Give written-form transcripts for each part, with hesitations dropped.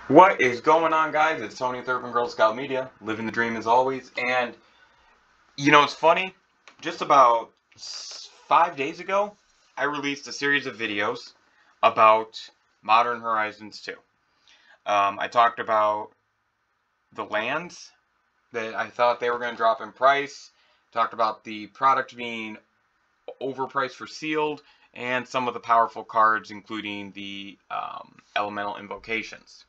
What is going on, guys? It's Tony with Urban Girl Scout Media, living the dream as always. And it's funny, just about 5 days ago, I released a series of videos about Modern Horizons 2. I talked about the lands that I thought they were going to drop in price, talked about the product being overpriced for sealed, and some of the powerful cards, including the elemental invocations.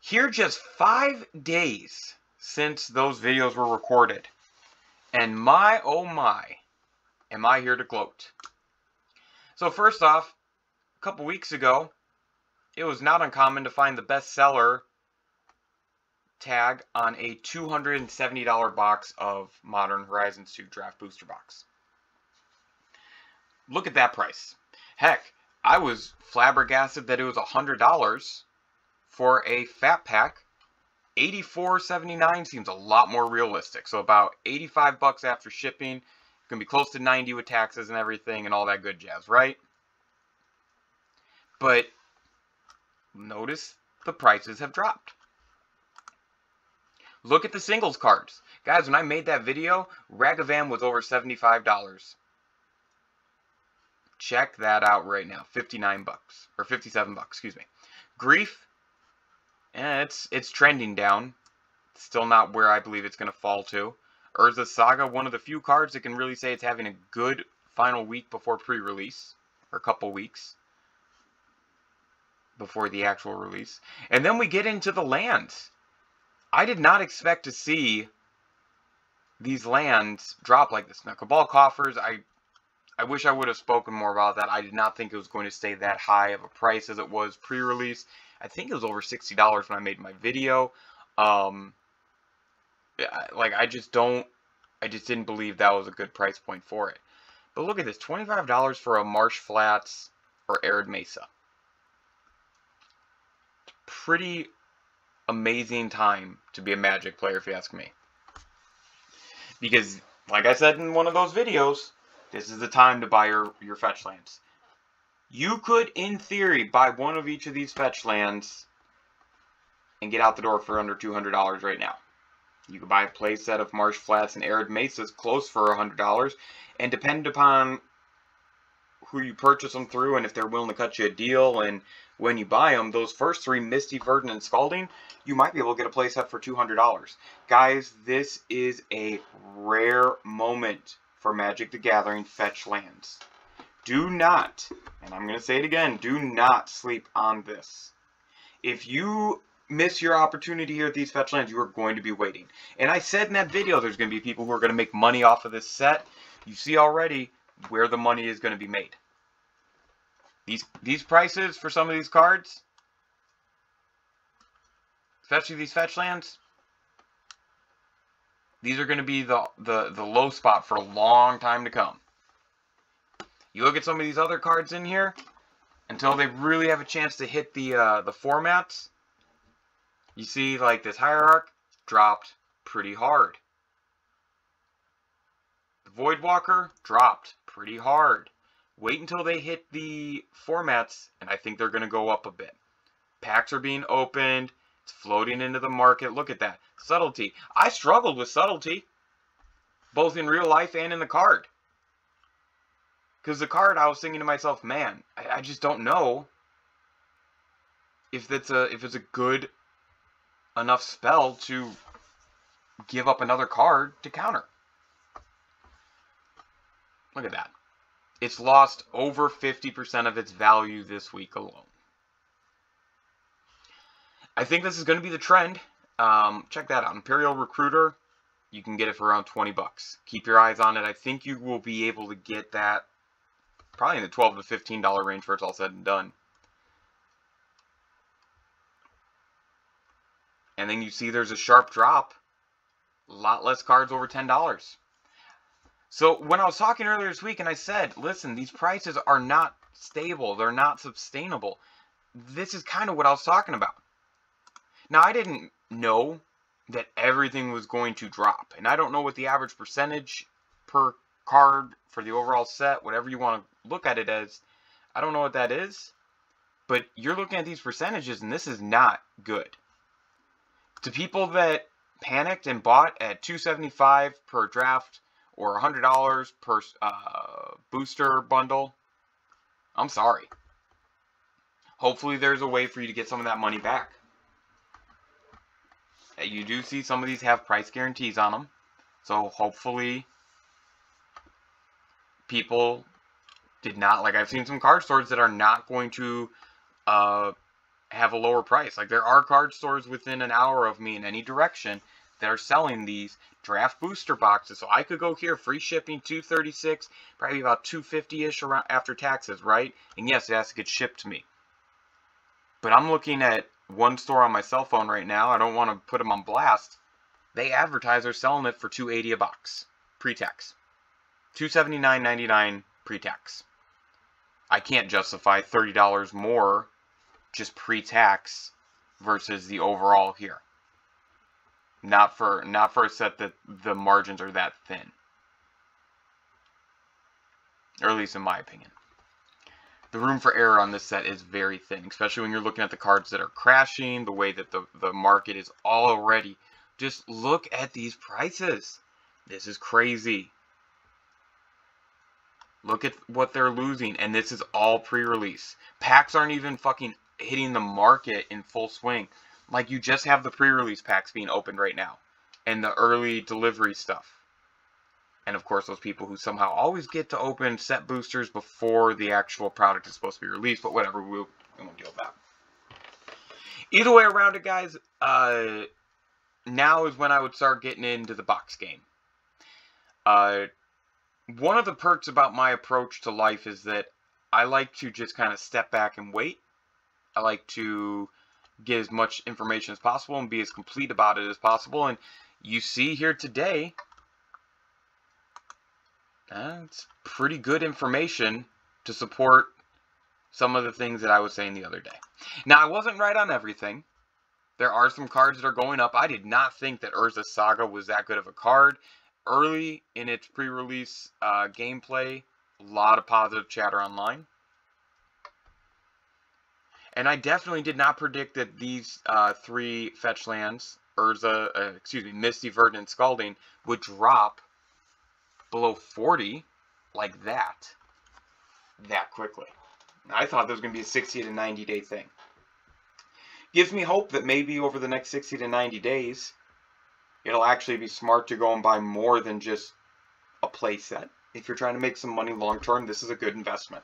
Here, just 5 days since those videos were recorded, and my oh my, am I here to gloat. So first off, a couple weeks ago, it was not uncommon to find the bestseller tag on a $270 box of Modern Horizons 2 Draft Booster Box. Look at that price. Heck, I was flabbergasted that it was $100 for a fat pack. $84.79 seems a lot more realistic. So about $85 after shipping. It's going to be close to $90 with taxes and everything and all that good jazz, right? But notice the prices have dropped. Look at the singles cards. Guys, when I made that video, Ragavan was over $75. Check that out right now. $59 or $57, excuse me. Grief, it's trending down. It's still not where I believe it's going to fall to. Urza Saga, one of the few cards that can really say it's having a good final week before pre-release, or a couple weeks before the actual release. And then we get into the lands. I did not expect to see these lands drop like this. Now, Cabal Coffers, I wish I would have spoken more about that. I did not think it was going to stay that high of a price as it was pre-release. I think it was over $60 when I made my video. I just didn't believe that was a good price point for it. But look at this, $25 for a Marsh Flats or Arid Mesa. Pretty amazing time to be a Magic player, if you ask me. Because, like I said in one of those videos, this is the time to buy your fetch lands. You could, in theory, buy one of each of these fetch lands and get out the door for under $200 right now. You could buy a playset of Marsh Flats and Arid Mesas close for $100, and depending upon who you purchase them through and if they're willing to cut you a deal and when you buy them, those first three, Misty, Verdant, and Scalding, you might be able to get a playset for $200. Guys, this is a rare moment for Magic the Gathering fetch lands. Do not, and I'm going to say it again, do not sleep on this. If you miss your opportunity here at these fetch lands, you are going to be waiting. And I said in that video there's going to be people who are going to make money off of this set. You see already where the money is going to be made. These prices for some of these cards, especially these fetch lands, these are going to be the low spot for a long time to come. You look at some of these other cards in here, until they really have a chance to hit the formats, you see like this Hierarch dropped pretty hard. The Voidwalker dropped pretty hard. Wait until they hit the formats, and I think they're going to go up a bit. Packs are being opened. It's floating into the market. Look at that. Subtlety. I struggled with Subtlety, both in real life and in the card. Because the card, I was thinking to myself, man, I just don't know if it's a good enough spell to give up another card to counter. Look at that. It's lost over 50% of its value this week alone. I think this is going to be the trend. Check that out. Imperial Recruiter, you can get it for around $20. Keep your eyes on it. I think you will be able to get that probably in the $12 to $15 range where it's all said and done. And then you see there's a sharp drop. A lot less cards over $10. So when I was talking earlier this week and I said, listen, these prices are not stable. They're not sustainable. This is kind of what I was talking about. Now, I didn't know that everything was going to drop. And I don't know what the average percentage per card for the overall set, whatever you want to look at it as, I don't know what that is. But you're looking at these percentages, and this is not good. To people that panicked and bought at $275 per draft or $100 per booster bundle, I'm sorry. Hopefully there's a way for you to get some of that money back. You do see some of these have price guarantees on them. So hopefully people did not, like I've seen some card stores that are not going to have a lower price. Like there are card stores within an hour of me in any direction that are selling these draft booster boxes. So I could go here, free shipping, $236, probably about $250-ish around after taxes, right? And yes, it has to get shipped to me. But I'm looking at one store on my cell phone right now. I don't want to put them on blast. They advertise they're selling it for $280 a box, pre-tax. $279.99 pre-tax. I can't justify $30 more just pre-tax versus the overall here. Not for a set that the margins are that thin. Or at least in my opinion. The room for error on this set is very thin, especially when you're looking at the cards that are crashing, the way that the market is already. Just look at these prices. This is crazy. Look at what they're losing, and this is all pre-release. Packs aren't even fucking hitting the market in full swing. Like, you just have the pre-release packs being opened right now, and the early delivery stuff. And of course, those people who somehow always get to open set boosters before the actual product is supposed to be released, but whatever, we won't deal with that. Either way around it, guys, now is when I would start getting into the box game. One of the perks about my approach to life is that I like to just kind of step back and wait. I like to get as much information as possible and be as complete about it as possible. And you see here today, it's pretty good information to support some of the things that I was saying the other day. Now, I wasn't right on everything. There are some cards that are going up. I did not think that Urza Saga was that good of a card. Early in its pre-release gameplay, a lot of positive chatter online. And I definitely did not predict that these three fetch lands, Misty, Verdant, and Scalding, would drop below 40 like that quickly. I thought there was going to be a 60 to 90 day thing. Gives me hope that maybe over the next 60 to 90 days, it'll actually be smart to go and buy more than just a play set. If you're trying to make some money long term, this is a good investment.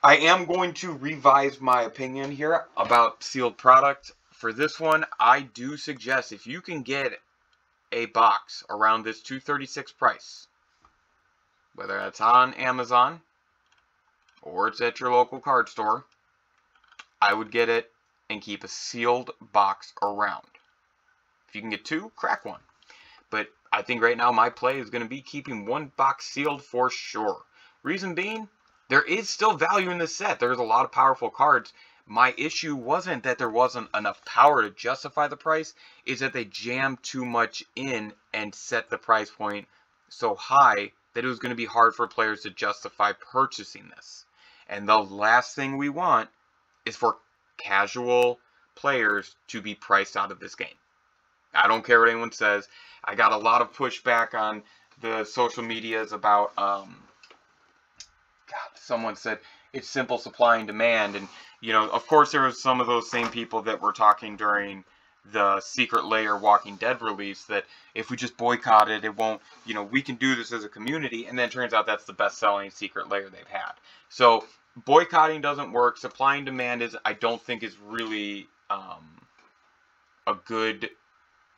I am going to revise my opinion here about sealed product. For this one, I do suggest if you can get a box around this $236 price, whether that's on Amazon or it's at your local card store, I would get it and keep a sealed box around. If you can get two, crack one. But I think right now my play is going to be keeping one box sealed for sure. Reason being, there is still value in this set. There's a lot of powerful cards. My issue wasn't that there wasn't enough power to justify the price, is that they jammed too much in and set the price point so high that it was going to be hard for players to justify purchasing this. And the last thing we want is for casual players to be priced out of this game. I don't care what anyone says. I got a lot of pushback on the social medias about, someone said it's simple supply and demand. And, you know, of course there was some of those same people that were talking during the Secret Lair Walking Dead release that if we just boycott it, it won't, you know, we can do this as a community. And then it turns out that's the best-selling Secret Lair they've had. So boycotting doesn't work. Supply and demand is, I don't think, is really a good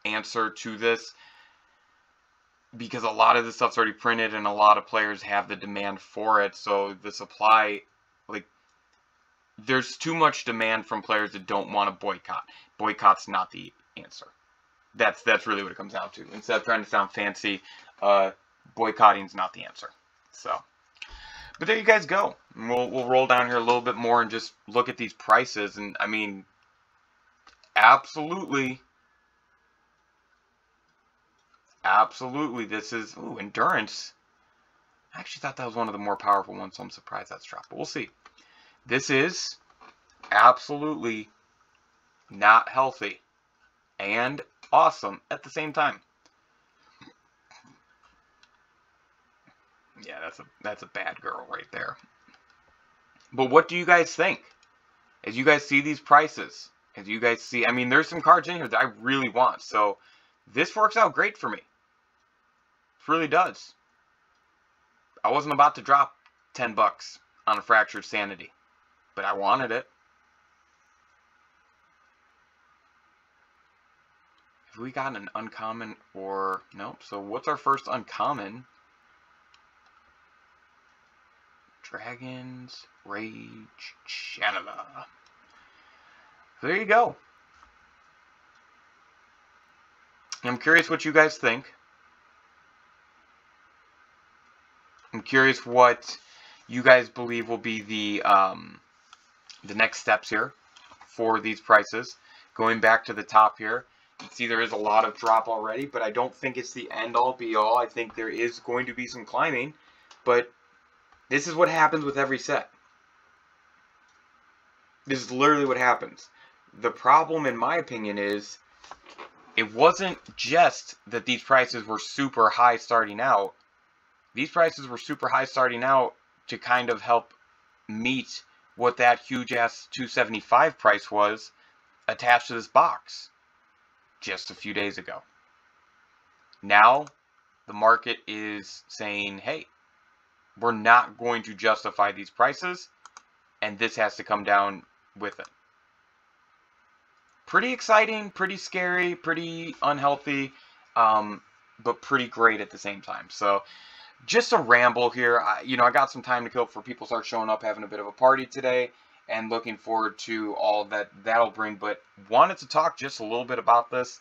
answer to this, because a lot of this stuff's already printed and a lot of players have the demand for it. So the supply, like, there's too much demand from players that don't want to boycott. Boycott's not the answer. That's really what it comes down to. Instead of trying to sound fancy, boycotting's not the answer. So, but there you guys go. We'll roll down here a little bit more and just look at these prices. And I mean, absolutely, this is, ooh, Endurance. I actually thought that was one of the more powerful ones, so I'm surprised that's dropped, but we'll see. This is absolutely not healthy and awesome at the same time. Yeah, that's a bad girl right there. But what do you guys think? As you guys see these prices, as you guys see, I mean, there's some cards in here that I really want. So this works out great for me. It really does. I wasn't about to drop 10 bucks on a Fractured Sanity, but I wanted it. Have we gotten an uncommon or nope? So what's our first uncommon? Dragon's Rage Chanela. So there you go. I'm curious what you guys think. I'm curious what you guys believe will be the next steps here for these prices. Going back to the top here, you can see there is a lot of drop already, but I don't think it's the end-all be-all. I think there is going to be some climbing, but this is what happens with every set. This is literally what happens. The problem, in my opinion, is it wasn't just that these prices were super high starting out. These prices were super high starting out to kind of help meet what that huge-ass 275 price was attached to this box just a few days ago. Now, the market is saying, hey, we're not going to justify these prices, and this has to come down with it. Pretty exciting, pretty scary, pretty unhealthy, but pretty great at the same time. So, just a ramble here. I got some time to kill before people start showing up, having a bit of a party today, and looking forward to all that that'll bring. But wanted to talk just a little bit about this.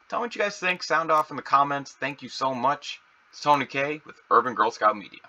Tell me what you guys think. Sound off in the comments. Thank you so much. It's Tony K with Urban Girl Scout Media.